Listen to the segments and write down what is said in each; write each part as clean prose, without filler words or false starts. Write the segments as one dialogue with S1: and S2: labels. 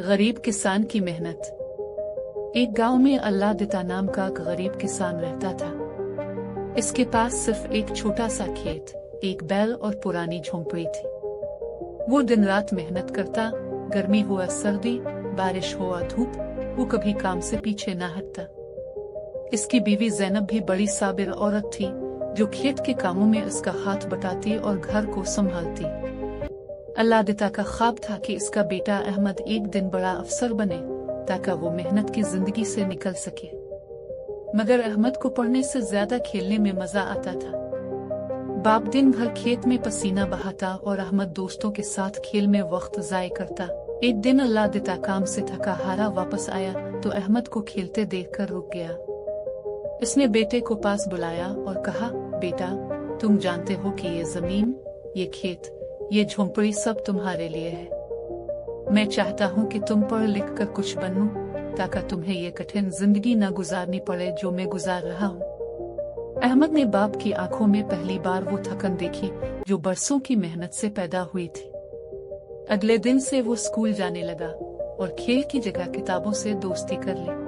S1: गरीब किसान की मेहनत। एक गांव में अल्लाह दिता नाम का गरीब किसान रहता था। इसके पास सिर्फ एक छोटा सा खेत, एक बैल और पुरानी झोंपड़ी थी। वो दिन रात मेहनत करता, गर्मी हो या सर्दी, बारिश हो या धूप, वो कभी काम से पीछे ना हटता। इसकी बीवी ज़ैनब भी बड़ी साबिर औरत थी, जो खेत के कामों में उसका हाथ बटाती और घर को संभालती। अल्लाह दिता का ख्वाब था कि इसका बेटा अहमद एक दिन बड़ा अफसर बने, ताकि वो मेहनत की जिंदगी से निकल सके। मगर अहमद को पढ़ने से ज्यादा खेलने में मजा आता था। बाप दिन भर खेत में पसीना बहाता और अहमद दोस्तों के साथ खेल में वक्त जाय करता। एक दिन अल्लाह दिता काम से थका हारा वापस आया तो अहमद को खेलते देखकर रुक गया। इसने बेटे को पास बुलाया और कहा, बेटा, तुम जानते हो कि ये जमीन, ये खेत, ये झोंपड़ी सब तुम्हारे लिए है। मैं चाहता हूँ कि तुम पढ़ लिख कर कुछ बनो, ताकि तुम्हें ये कठिन जिंदगी न गुजारनी पड़े जो मैं गुजार रहा हूँ। अहमद ने बाप की आंखों में पहली बार वो थकन देखी जो बरसों की मेहनत से पैदा हुई थी। अगले दिन से वो स्कूल जाने लगा और खेल की जगह किताबों से दोस्ती कर ली।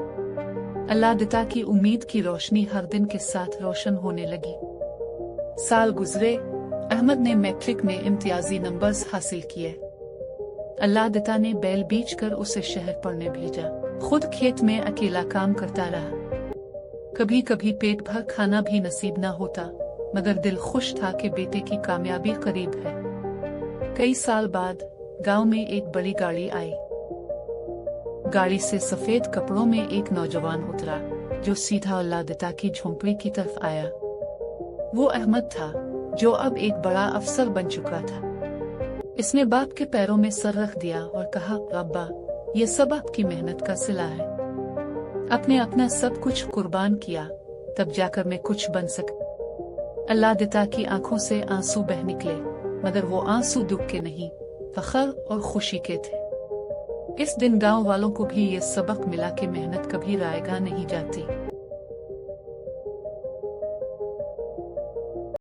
S1: अल्लाह दिता की उम्मीद की रोशनी हर दिन के साथ रोशन होने लगी। साल गुजरे, अहमद ने मैट्रिक में इम्तियाजी नंबर्स हासिल किए। अल्लाह दिता ने बैल बेचकर उसे शहर पढ़ने भेजा। खुद खेत में अकेला काम करता रहा। कभी कभी पेट भर खाना भी नसीब न होता, मगर दिल खुश था कि बेटे की कामयाबी करीब है। कई साल बाद गांव में एक बड़ी गाड़ी आई। गाड़ी से सफेद कपड़ों में एक नौजवान उतरा, जो सीधा अल्लाह दिता की झोंपड़ी की तरफ आया। वो अहमद था, जो अब एक बड़ा अफसर बन चुका था। इसने बाप के पैरों में सर रख दिया और कहा, अब्बा, ये सब आपकी मेहनत का सिला है। आपने अपना सब कुछ कुर्बान किया, तब जाकर मैं कुछ बन सका। अल्लाह दिता की आंखों से आंसू बह निकले, मगर वो आंसू दुख के नहीं, फख्र और खुशी के थे। इस दिन गांव वालों को भी ये सबक मिला कि मेहनत कभी रायगा नहीं जाती।